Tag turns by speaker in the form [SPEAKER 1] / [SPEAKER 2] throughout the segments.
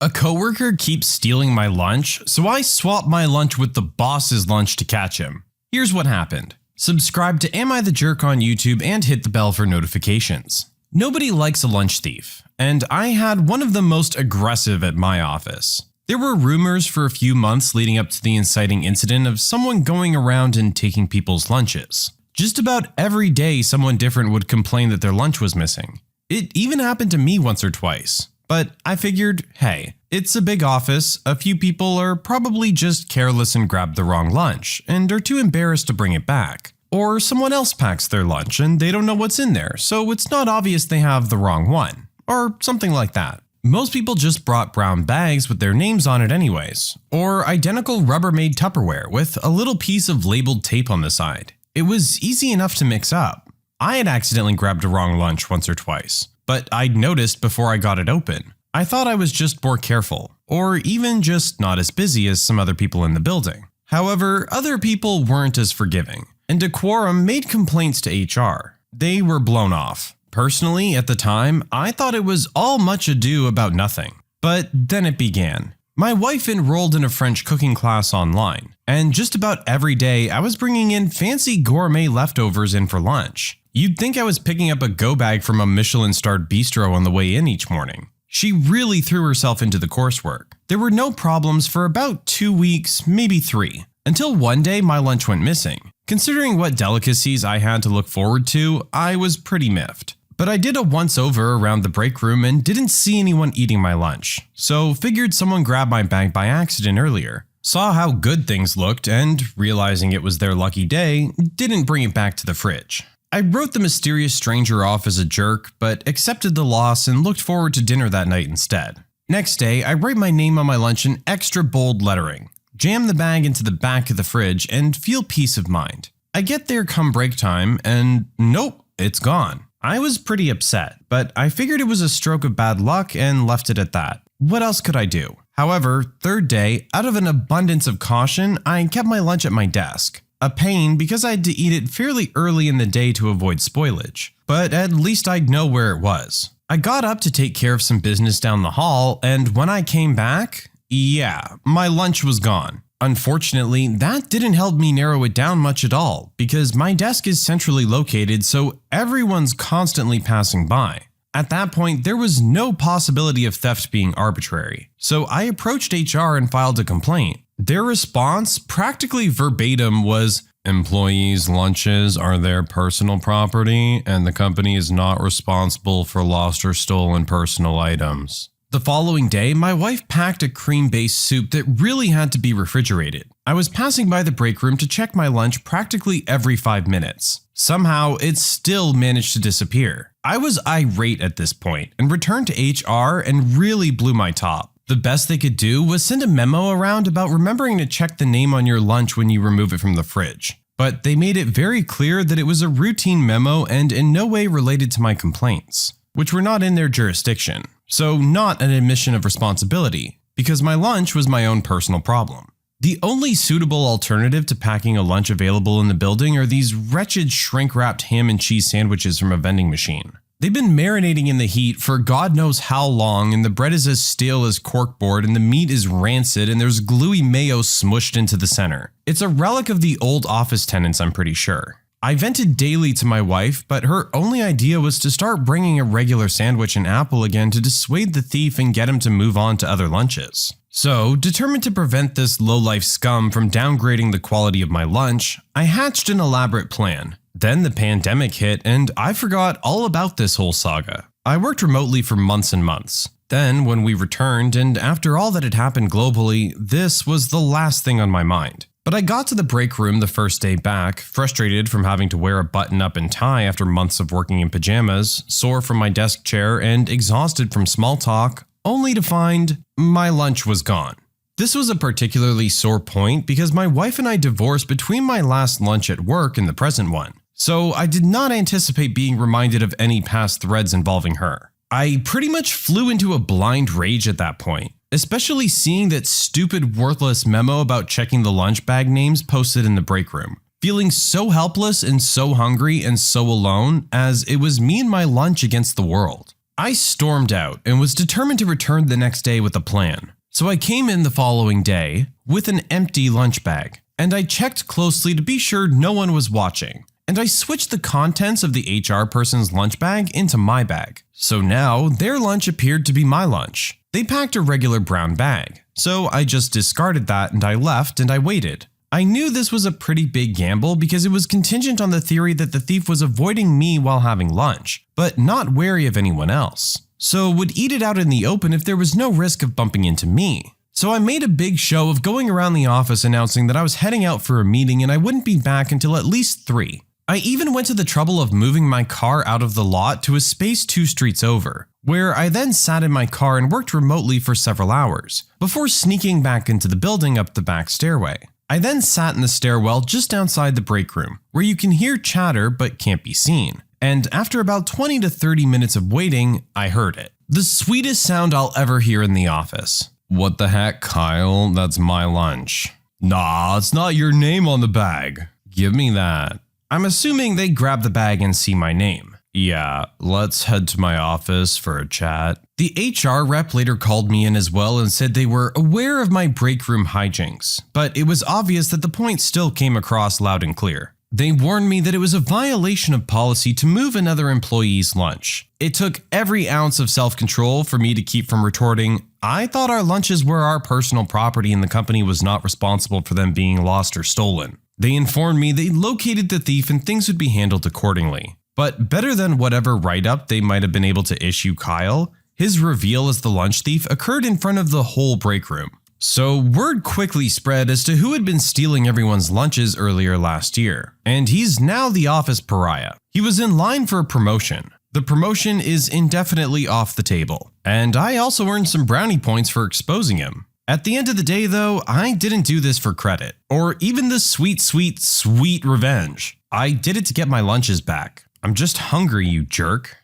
[SPEAKER 1] A coworker keeps stealing my lunch, so I swap my lunch with the boss's lunch to catch him. Here's what happened. Subscribe to Am I the Jerk on YouTube and hit the bell for notifications. Nobody likes a lunch thief, and I had one of the most aggressive at my office. There were rumors for a few months leading up to the inciting incident of someone going around and taking people's lunches. Just about every day someone different would complain that their lunch was missing. It even happened to me once or twice. But I figured, hey, it's a big office, a few people are probably just careless and grabbed the wrong lunch and are too embarrassed to bring it back. Or someone else packs their lunch and they don't know what's in there, so it's not obvious they have the wrong one. Or something like that. Most people just brought brown bags with their names on it anyways. Or identical Rubbermaid Tupperware with a little piece of labeled tape on the side. It was easy enough to mix up. I had accidentally grabbed a wrong lunch once or twice. But I'd noticed before I got it open. I thought I was just more careful, or even just not as busy as some other people in the building. However, other people weren't as forgiving, and Decorum made complaints to HR. They were blown off. Personally, at the time, I thought it was all much ado about nothing. But then it began. My wife enrolled in a French cooking class online, and just about every day I was bringing in fancy gourmet leftovers in for lunch. You'd think I was picking up a go bag from a Michelin-starred bistro on the way in each morning. She really threw herself into the coursework. There were no problems for about 2 weeks, maybe 3, until one day my lunch went missing. Considering what delicacies I had to look forward to, I was pretty miffed. But I did a once-over around the break room and didn't see anyone eating my lunch, so figured someone grabbed my bag by accident earlier. Saw how good things looked and, realizing it was their lucky day, didn't bring it back to the fridge. I wrote the mysterious stranger off as a jerk, but accepted the loss and looked forward to dinner that night instead. Next day, I write my name on my lunch in extra bold lettering, jam the bag into the back of the fridge, and feel peace of mind. I get there come break time, and nope, it's gone. I was pretty upset, but I figured it was a stroke of bad luck and left it at that. What else could I do? However, third day, out of an abundance of caution, I kept my lunch at my desk. A pain because I had to eat it fairly early in the day to avoid spoilage, but at least I'd know where it was. I got up to take care of some business down the hall, and when I came back, yeah, my lunch was gone. Unfortunately, that didn't help me narrow it down much at all, because my desk is centrally located, so everyone's constantly passing by. At that point, there was no possibility of theft being arbitrary, so I approached HR and filed a complaint. Their response, practically verbatim, was, "Employees' lunches are their personal property, and the company is not responsible for lost or stolen personal items." The following day, my wife packed a cream-based soup that really had to be refrigerated. I was passing by the break room to check my lunch practically every 5 minutes. Somehow, it still managed to disappear. I was irate at this point and returned to HR and really blew my top. The best they could do was send a memo around about remembering to check the name on your lunch when you remove it from the fridge. But they made it very clear that it was a routine memo and in no way related to my complaints, which were not in their jurisdiction. So not an admission of responsibility, because my lunch was my own personal problem. The only suitable alternative to packing a lunch available in the building are these wretched shrink-wrapped ham and cheese sandwiches from a vending machine. They've been marinating in the heat for God knows how long, and the bread is as stale as corkboard and the meat is rancid and there's gluey mayo smushed into the center. It's a relic of the old office tenants, I'm pretty sure. I vented daily to my wife, but her only idea was to start bringing a regular sandwich and apple again to dissuade the thief and get him to move on to other lunches. So, determined to prevent this low-life scum from downgrading the quality of my lunch, I hatched an elaborate plan. Then the pandemic hit and I forgot all about this whole saga. I worked remotely for months and months. Then, when we returned, and after all that had happened globally, this was the last thing on my mind. But I got to the break room the first day back, frustrated from having to wear a button-up and tie after months of working in pajamas, sore from my desk chair, and exhausted from small talk, only to find my lunch was gone. This was a particularly sore point because my wife and I divorced between my last lunch at work and the present one, so I did not anticipate being reminded of any past threads involving her. I pretty much flew into a blind rage at that point, especially seeing that stupid, worthless memo about checking the lunch bag names posted in the break room. Feeling so helpless and so hungry and so alone, as it was me and my lunch against the world. I stormed out and was determined to return the next day with a plan. So I came in the following day with an empty lunch bag, and I checked closely to be sure no one was watching. And I switched the contents of the HR person's lunch bag into my bag. So now their lunch appeared to be my lunch. They packed a regular brown bag, so I just discarded that and I left and I waited. I knew this was a pretty big gamble because it was contingent on the theory that the thief was avoiding me while having lunch, but not wary of anyone else. So would eat it out in the open if there was no risk of bumping into me. So I made a big show of going around the office announcing that I was heading out for a meeting and I wouldn't be back until at least 3. I even went to the trouble of moving my car out of the lot to a space 2 streets over, where I then sat in my car and worked remotely for several hours, before sneaking back into the building up the back stairway. I then sat in the stairwell just outside the break room, where you can hear chatter but can't be seen. And after about 20 to 30 minutes of waiting, I heard it. The sweetest sound I'll ever hear in the office. "What the heck, Kyle? That's my lunch." "Nah, it's not your name on the bag." "Give me that." I'm assuming they grab the bag and see my name. "Yeah, let's head to my office for a chat." The HR rep later called me in as well and said they were aware of my break room hijinks, but it was obvious that the point still came across loud and clear. They warned me that it was a violation of policy to move another employee's lunch. It took every ounce of self-control for me to keep from retorting, "I thought our lunches were our personal property and the company was not responsible for them being lost or stolen." They informed me they located the thief and things would be handled accordingly. But better than whatever write-up they might have been able to issue Kyle, his reveal as the lunch thief occurred in front of the whole break room. So word quickly spread as to who had been stealing everyone's lunches earlier last year, and he's now the office pariah. He was in line for a promotion. The promotion is indefinitely off the table, and I also earned some brownie points for exposing him. At the end of the day though, I didn't do this for credit, or even the sweet, sweet, sweet revenge. I did it to get my lunches back. I'm just hungry, you jerk.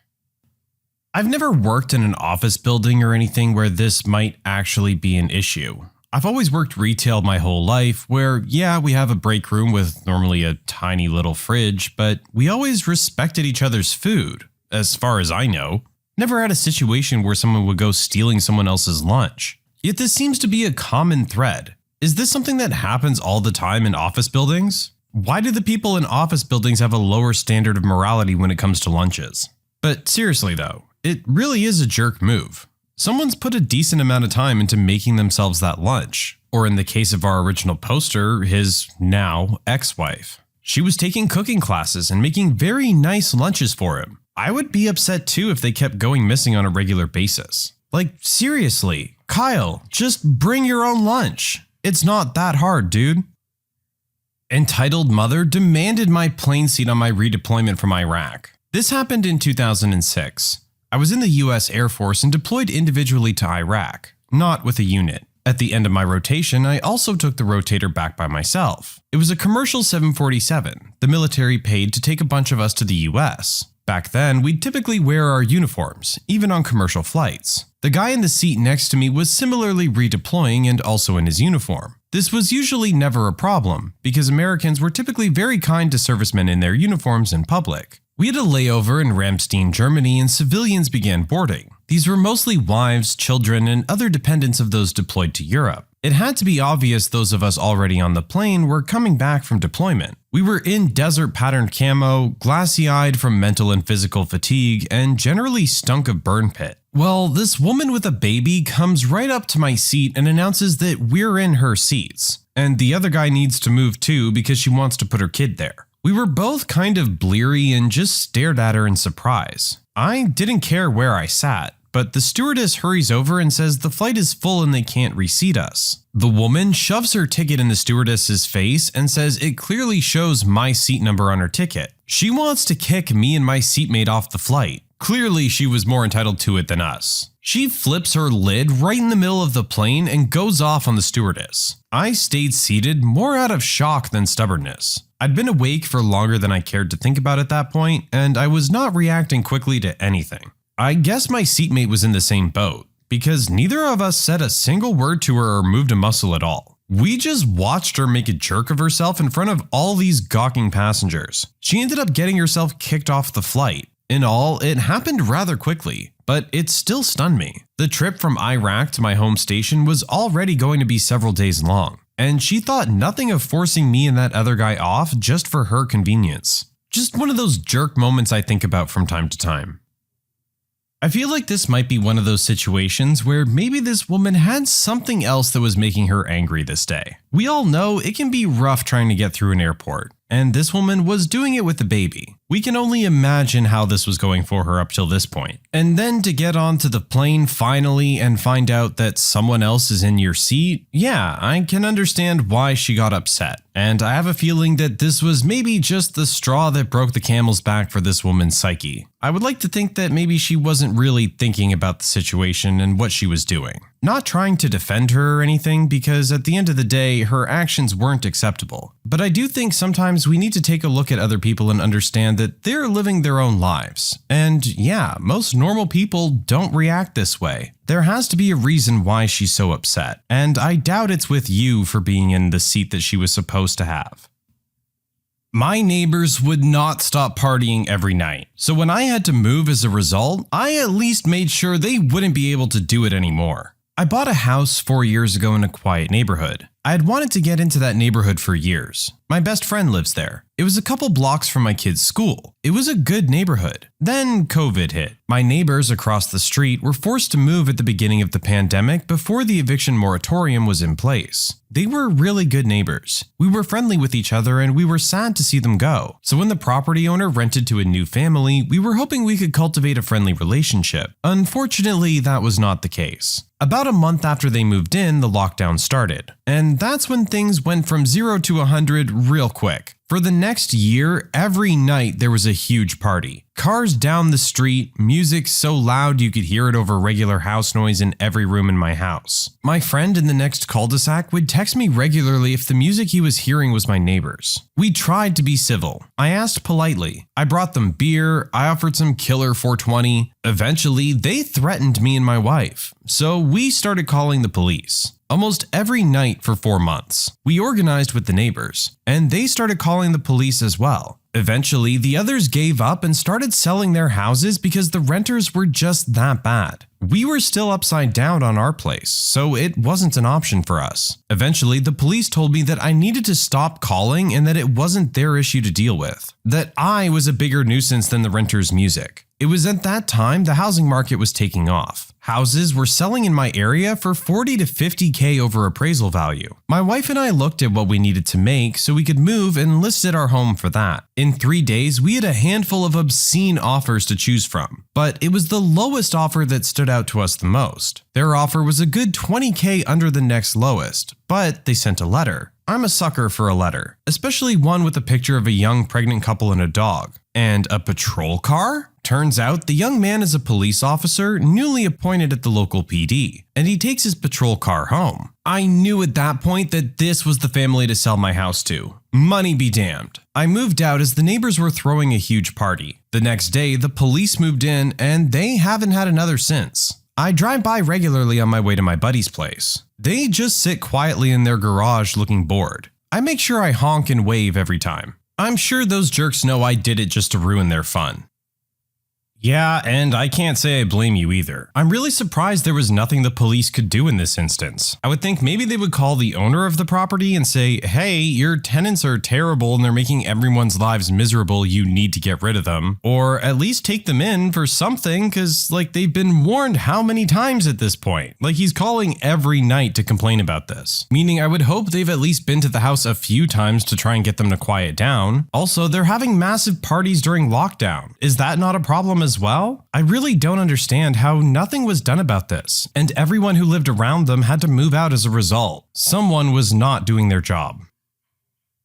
[SPEAKER 1] I've never worked in an office building or anything where this might actually be an issue. I've always worked retail my whole life where, yeah, we have a break room with normally a tiny little fridge, but we always respected each other's food, as far as I know. Never had a situation where someone would go stealing someone else's lunch. Yet this seems to be a common thread. Is this something that happens all the time in office buildings? Why do the people in office buildings have a lower standard of morality when it comes to lunches? But seriously though, it really is a jerk move. Someone's put a decent amount of time into making themselves that lunch, or in the case of our original poster, his now ex-wife. She was taking cooking classes and making very nice lunches for him. I would be upset too if they kept going missing on a regular basis. Like seriously, Kyle, just bring your own lunch. It's not that hard, dude. Entitled mother demanded my plane seat on my redeployment from Iraq. This happened in 2006. I was in the US Air Force and deployed individually to Iraq, not with a unit. At the end of my rotation, I also took the rotator back by myself. It was a commercial 747. The military paid to take a bunch of us to the US. Back then, we'd typically wear our uniforms, even on commercial flights. The guy in the seat next to me was similarly redeploying and also in his uniform. This was usually never a problem, because Americans were typically very kind to servicemen in their uniforms in public. We had a layover in Ramstein, Germany, and civilians began boarding. These were mostly wives, children, and other dependents of those deployed to Europe. It had to be obvious those of us already on the plane were coming back from deployment. We were in desert-patterned camo, glassy-eyed from mental and physical fatigue, and generally stunk of burn pit. Well, this woman with a baby comes right up to my seat and announces that we're in her seats, and the other guy needs to move too because she wants to put her kid there. We were both kind of bleary and just stared at her in surprise. I didn't care where I sat, but the stewardess hurries over and says the flight is full and they can't reseat us. The woman shoves her ticket in the stewardess's face and says it clearly shows my seat number on her ticket. She wants to kick me and my seatmate off the flight. Clearly she was more entitled to it than us. She flips her lid right in the middle of the plane and goes off on the stewardess. I stayed seated more out of shock than stubbornness. I'd been awake for longer than I cared to think about at that point, and I was not reacting quickly to anything. I guess my seatmate was in the same boat, because neither of us said a single word to her or moved a muscle at all. We just watched her make a jerk of herself in front of all these gawking passengers. She ended up getting herself kicked off the flight. In all, it happened rather quickly, but it still stunned me. The trip from Iraq to my home station was already going to be several days long, and she thought nothing of forcing me and that other guy off just for her convenience. Just one of those jerk moments I think about from time to time. I feel like this might be one of those situations where maybe this woman had something else that was making her angry this day. We all know it can be rough trying to get through an airport, and this woman was doing it with a baby. We can only imagine how this was going for her up till this point. And then to get onto the plane finally and find out that someone else is in your seat, yeah, I can understand why she got upset. And I have a feeling that this was maybe just the straw that broke the camel's back for this woman's psyche. I would like to think that maybe she wasn't really thinking about the situation and what she was doing. Not trying to defend her or anything, because at the end of the day, her actions weren't acceptable. But I do think sometimes we need to take a look at other people and understand that they're living their own lives. And yeah, most normal people don't react this way. There has to be a reason why she's so upset, and I doubt it's with you for being in the seat that she was supposed to have. My neighbors would not stop partying every night, so when I had to move as a result, I at least made sure they wouldn't be able to do it anymore. I bought a house 4 years ago in a quiet neighborhood. I had wanted to get into that neighborhood for years. My best friend lives there. It was a couple blocks from my kid's school. It was a good neighborhood. Then COVID hit. My neighbors across the street were forced to move at the beginning of the pandemic before the eviction moratorium was in place. They were really good neighbors. We were friendly with each other and we were sad to see them go. So when the property owner rented to a new family, we were hoping we could cultivate a friendly relationship. Unfortunately, that was not the case. About a month after they moved in, the lockdown started. And that's when things went from 0 to 100 real quick. For the next year, every night there was a huge party. Cars down the street, music so loud you could hear it over regular house noise in every room in my house. My friend in the next cul-de-sac would text me regularly if the music he was hearing was my neighbor's. We tried to be civil. I asked politely. I brought them beer, I offered some killer 420. Eventually, they threatened me and my wife. So we started calling the police. Almost every night for 4 months. We organized with the neighbors, and they started calling the police as well. Eventually, the others gave up and started selling their houses because the renters were just that bad. We were still upside down on our place, so it wasn't an option for us. Eventually, the police told me that I needed to stop calling and that it wasn't their issue to deal with. That I was a bigger nuisance than the renters' music. It was at that time the housing market was taking off. Houses were selling in my area for $40 to $50K over appraisal value. My wife and I looked at what we needed to make so we could move and listed our home for that. In 3 days, we had a handful of obscene offers to choose from, but it was the lowest offer that stood out to us the most. Their offer was a good $20K under the next lowest, but they sent a letter. I'm a sucker for a letter, especially one with a picture of a young pregnant couple and a dog. And a patrol car? Turns out the young man is a police officer newly appointed at the local PD, and he takes his patrol car home. I knew at that point that this was the family to sell my house to. Money be damned. I moved out as the neighbors were throwing a huge party. The next day, the police moved in, and they haven't had another since. I drive by regularly on my way to my buddy's place. They just sit quietly in their garage looking bored. I make sure I honk and wave every time. I'm sure those jerks know I did it just to ruin their fun. Yeah, and I can't say I blame you either. I'm really surprised there was nothing the police could do in this instance. I would think maybe they would call the owner of the property and say, hey, your tenants are terrible and they're making everyone's lives miserable, you need to get rid of them. Or at least take them in for something, because they've been warned how many times at this point? He's calling every night to complain about this. Meaning I would hope they've at least been to the house a few times to try and get them to quiet down. Also, they're having massive parties during lockdown. Is that not a problem as well? I really don't understand how nothing was done about this, and everyone who lived around them had to move out as a result. Someone was not doing their job.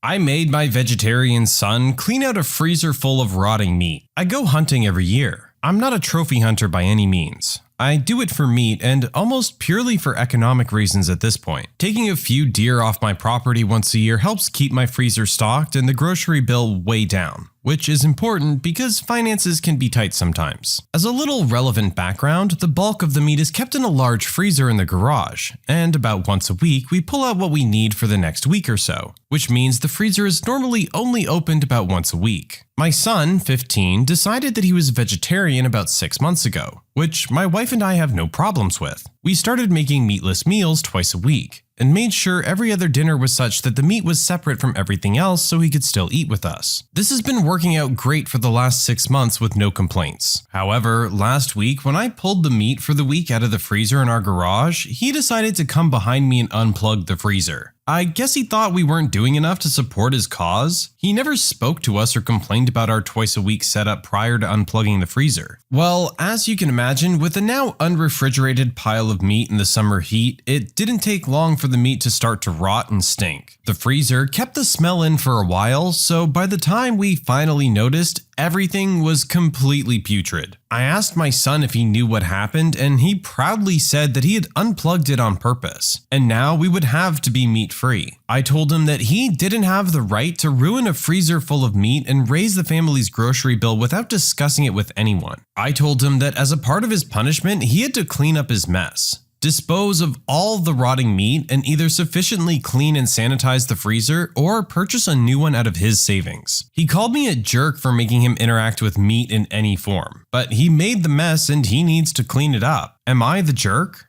[SPEAKER 1] I made my vegetarian son clean out a freezer full of rotting meat. I go hunting every year. I'm not a trophy hunter by any means. I do it for meat and almost purely for economic reasons at this point. Taking a few deer off my property once a year helps keep my freezer stocked and the grocery bill way down, which is important because finances can be tight sometimes. As a little relevant background, the bulk of the meat is kept in a large freezer in the garage, and about once a week we pull out what we need for the next week or so, which means the freezer is normally only opened about once a week. My son, 15, decided that he was vegetarian about 6 months ago, which my wife and I have no problems with. We started making meatless meals twice a week, and made sure every other dinner was such that the meat was separate from everything else so he could still eat with us. This has been working out great for the last 6 months with no complaints. However, last week when I pulled the meat for the week out of the freezer in our garage, he decided to come behind me and unplug the freezer. I guess he thought we weren't doing enough to support his cause. He never spoke to us or complained about our twice a week setup prior to unplugging the freezer. Well, as you can imagine, with a now unrefrigerated pile of meat in the summer heat, it didn't take long for the meat to start to rot and stink. The freezer kept the smell in for a while, so by the time we finally noticed, everything was completely putrid. I asked my son if he knew what happened, and he proudly said that he had unplugged it on purpose, and now we would have to be meat-free. I told him that he didn't have the right to ruin a freezer full of meat and raise the family's grocery bill without discussing it with anyone. I told him that as a part of his punishment, he had to clean up his mess, dispose of all the rotting meat, and either sufficiently clean and sanitize the freezer or purchase a new one out of his savings. He called me a jerk for making him interact with meat in any form, but he made the mess and he needs to clean it up. Am I the jerk?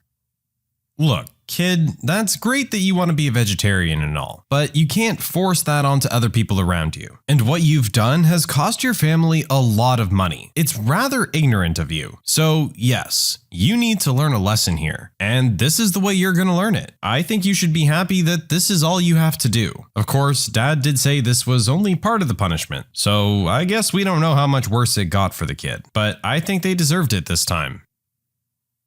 [SPEAKER 1] Look, kid, that's great that you want to be a vegetarian and all, but you can't force that onto other people around you. And what you've done has cost your family a lot of money. It's rather ignorant of you. So yes, you need to learn a lesson here, and this is the way you're going to learn it. I think you should be happy that this is all you have to do. Of course, Dad did say this was only part of the punishment, so I guess we don't know how much worse it got for the kid, but I think they deserved it this time.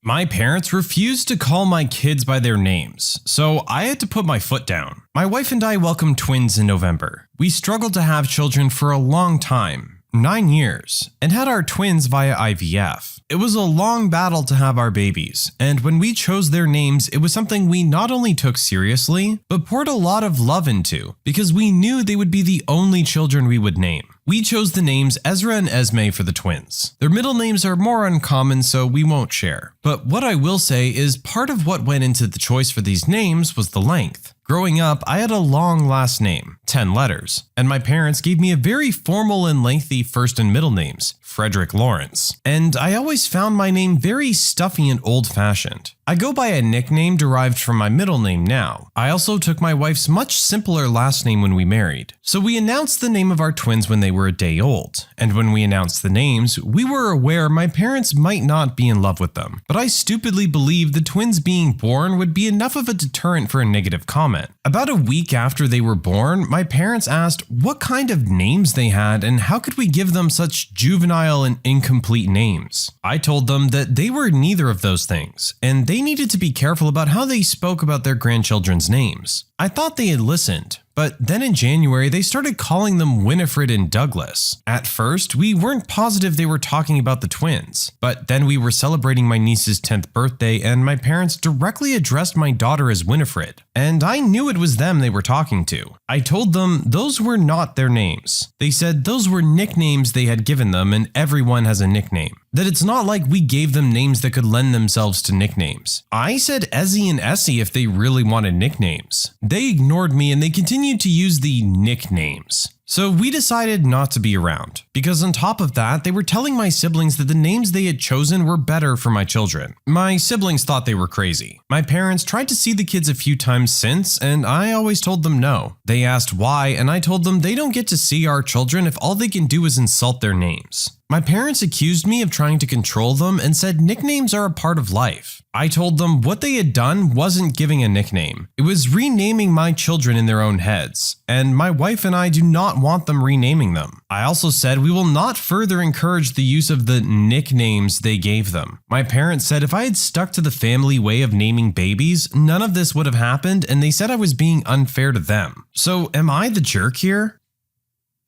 [SPEAKER 1] My parents refused to call my kids by their names, so I had to put my foot down. My wife and I welcomed twins in November. We struggled to have children for a long time, 9 years, and had our twins via IVF. It was a long battle to have our babies, and when we chose their names, it was something we not only took seriously, but poured a lot of love into, because we knew they would be the only children we would name. We chose the names Ezra and Esme for the twins. Their middle names are more uncommon, so we won't share. But what I will say is part of what went into the choice for these names was the length. Growing up, I had a long last name, 10 letters, and my parents gave me a very formal and lengthy first and middle names, Frederick Lawrence. And I always found my name very stuffy and old-fashioned. I go by a nickname derived from my middle name now. I also took my wife's much simpler last name when we married. So we announced the name of our twins when they were a day old, and when we announced the names, we were aware my parents might not be in love with them, but I stupidly believed the twins being born would be enough of a deterrent for a negative comment. About a week after they were born, my parents asked what kind of names they had and how could we give them such juvenile and incomplete names. I told them that they were neither of those things, and they needed to be careful about how they spoke about their grandchildren's names. I thought they had listened, but then in January they started calling them Winifred and Douglas. At first, we weren't positive they were talking about the twins, but then we were celebrating my niece's 10th birthday and my parents directly addressed my daughter as Winifred, and I knew it was them they were talking to. I told them those were not their names. They said those were nicknames they had given them and everyone has a nickname. That it's not like we gave them names that could lend themselves to nicknames. I said Ezzy and Essie if they really wanted nicknames. They ignored me and they continued to use the nicknames. So we decided not to be around, because on top of that, they were telling my siblings that the names they had chosen were better for my children. My siblings thought they were crazy. My parents tried to see the kids a few times since, and I always told them no. They asked why, and I told them they don't get to see our children if all they can do is insult their names. My parents accused me of trying to control them and said nicknames are a part of life. I told them what they had done wasn't giving a nickname. It was renaming my children in their own heads, and my wife and I do not want them renaming them. I also said we will not further encourage the use of the nicknames they gave them. My parents said if I had stuck to the family way of naming babies, none of this would have happened, and they said I was being unfair to them. So am I the jerk here?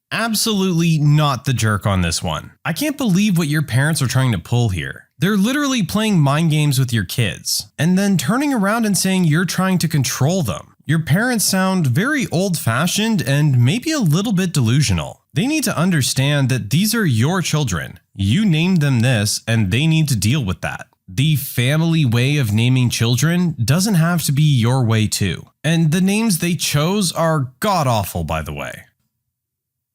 [SPEAKER 1] Absolutely not the jerk on this one. I can't believe what your parents are trying to pull here. They're literally playing mind games with your kids, and then turning around and saying you're trying to control them. Your parents sound very old-fashioned and maybe a little bit delusional. They need to understand that these are your children. You named them this, and they need to deal with that. The family way of naming children doesn't have to be your way too. And the names they chose are god-awful, by the way.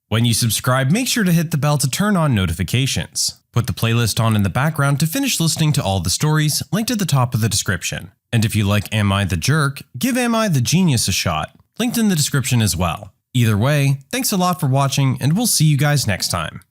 [SPEAKER 1] When you subscribe, make sure to hit the bell to turn on notifications. Put the playlist on in the background to finish listening to all the stories, linked at the top of the description. And if you like Am I the Jerk, give Am I the Genius a shot, linked in the description as well. Either way, thanks a lot for watching, and we'll see you guys next time.